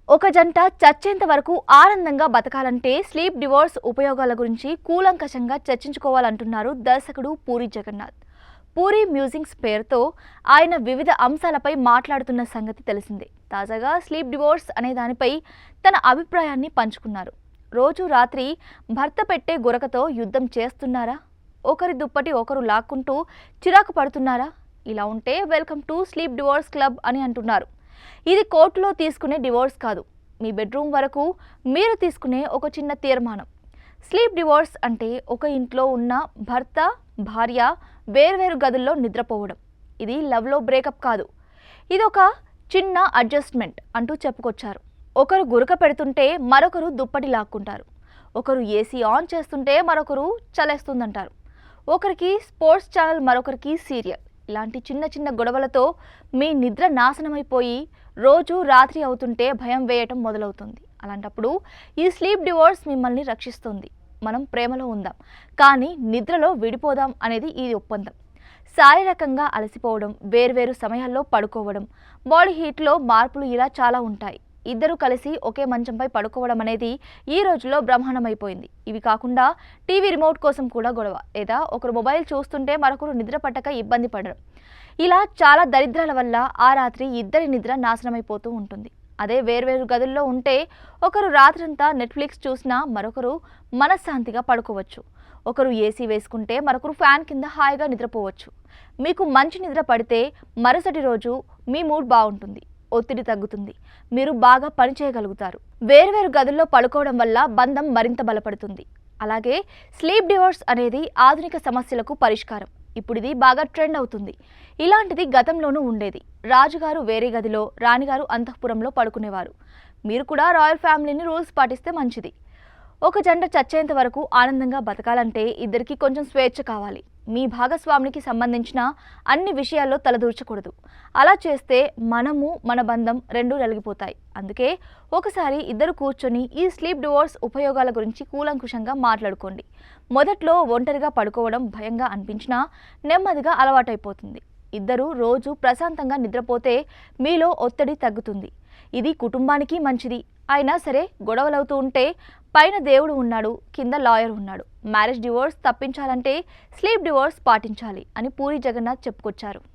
ఒక జంట చచ్చేంత వరకు ఆనందంగా బతకాలంటే స్లీప్ డివోర్స్ ఉపయోగాల గురించి కూలంకషంగా చర్చించుకోవాలంటున్నారు దర్శకుడు పూరి జగన్నాథ్. పూరి మ్యూజింగ్స్ పేరుతో ఆయన వివిధ అంశాలపై మాట్లాడుతున్న సంగతి తెలిసిందే. తాజాగా స్లీప్ డివోర్స్ అనే దానిపై తన అభిప్రాయాన్ని పంచుకున్నారు. రోజు రాత్రి భర్త పెట్టే గురకతో యుద్ధం చేస్తున్నారా? ఒకరి దుప్పటి ఒకరు లాక్కుంటూ చిరాకు పడుతున్నారా? ఇలా ఉంటే welcome to sleep divorce club అని అంటున్నారు. ఇది కోర్టులో తీసుకునే డివోర్స్ కాదు, మీ బెడ్రూమ్ వరకు మీరు తీసుకునే ఒక చిన్న తీర్మానం. స్లీప్ డివోర్స్ అంటే ఒక ఇంట్లో ఉన్న భర్త భార్య వేర్వేరు గదుల్లో నిద్రపోవడం. ఇది లవ్లో బ్రేకప్ కాదు, ఇది ఒక చిన్న అడ్జస్ట్మెంట్ అంటూ చెప్పుకొచ్చారు. ఒకరు గురక పెడుతుంటే మరొకరు దుప్పటి లాక్కుంటారు, ఒకరు ఏసీ ఆన్ చేస్తుంటే మరొకరు చలేస్తుందంటారు, ఒకరికి స్పోర్ట్స్ ఛానల్ మరొకరికి సీరియల్. ఇలాంటి చిన్న చిన్న గొడవలతో మీ నిద్ర నాశనమైపోయి రోజు రాత్రి అవుతుంటే భయం వేయటం మొదలవుతుంది. అలాంటప్పుడు ఈ స్లీప్ డివోర్స్ మిమ్మల్ని రక్షిస్తుంది. మనం ప్రేమలో ఉందాం కానీ నిద్రలో విడిపోదాం అనేది ఈ ఒప్పందం. శారీరకంగా అలసిపోవడం, వేర్వేరు సమయాల్లో పడుకోవడం, బాడీ హీట్లో మార్పులు ఇలా చాలా ఉంటాయి. ఇద్దరు కలిసి ఒకే మంచంపై పడుకోవడం అనేది ఈ రోజుల్లో బ్రహ్మాండమైపోయింది. ఇవి కాకుండా టీవీ రిమోట్ కోసం కూడా గొడవ, లేదా ఒకరు మొబైల్ చూస్తుంటే మరొకరు నిద్ర పట్టక ఇబ్బంది పడడం. ఇలా చాలా దరిద్రాల వల్ల ఆ రాత్రి ఇద్దరి నిద్ర నాశనమైపోతూ ఉంటుంది. అదే వేర్వేరు గదుల్లో ఉంటే ఒకరు రాత్రంతా నెట్ఫ్లిక్స్ చూసినా మరొకరు మనశ్శాంతిగా పడుకోవచ్చు. ఒకరు ఏసీ వేసుకుంటే మరొకరు ఫ్యాన్ కింద హాయిగా నిద్రపోవచ్చు. మీకు మంచి నిద్ర పడితే మరుసటి రోజు మీ మూడ్ బాగుంటుంది, ఒత్తిడి తగ్గుతుంది, మీరు బాగా పనిచేయగలుగుతారు. వేర్వేరు గదుల్లో పడుకోవడం వల్ల బంధం మరింత బలపడుతుంది. అలాగే స్లీప్ డివోర్స్ అనేది ఆధునిక సమస్యలకు పరిష్కారం. ఇప్పుడు ఇది బాగా ట్రెండ్ అవుతుంది. ఇలాంటిది గతంలోనూ ఉండేది. రాజుగారు వేరే గదిలో, రాణిగారు అంతఃపురంలో పడుకునేవారు. మీరు కూడా రాయల్ ఫ్యామిలీని రూల్స్ పాటిస్తే మంచిది. ఒక జంట చచ్చేంత వరకు ఆనందంగా బతకాలంటే ఇద్దరికి కొంచెం స్వేచ్ఛ కావాలి. మీ భాగస్వామికి సంబంధించిన అన్ని విషయాల్లో తలదూర్చకూడదు. అలా చేస్తే మన బంధం రెండూ నలిగిపోతాయి. అందుకే ఒకసారి ఇద్దరు కూర్చొని ఈ స్లీప్ డివోర్స్ ఉపయోగాల గురించి కూలంకుషంగా మాట్లాడుకోండి. మొదట్లో ఒంటరిగా పడుకోవడం భయంగా అనిపించినా నెమ్మదిగా అలవాటైపోతుంది. ఇద్దరు రోజు ప్రశాంతంగా నిద్రపోతే మీలో ఒత్తిడి తగ్గుతుంది. ఇది కుటుంబానికి మంచిది. అయినా సరే గొడవలవుతూ ఉంటే పైన దేవుడు ఉన్నాడు, కింద లాయర్ ఉన్నాడు. మ్యారేజ్ డివోర్స్ తప్పించాలంటే స్లీప్ డివోర్స్ పాటించాలి అని పూరి జగన్నాథ్ చెప్పుకొచ్చారు.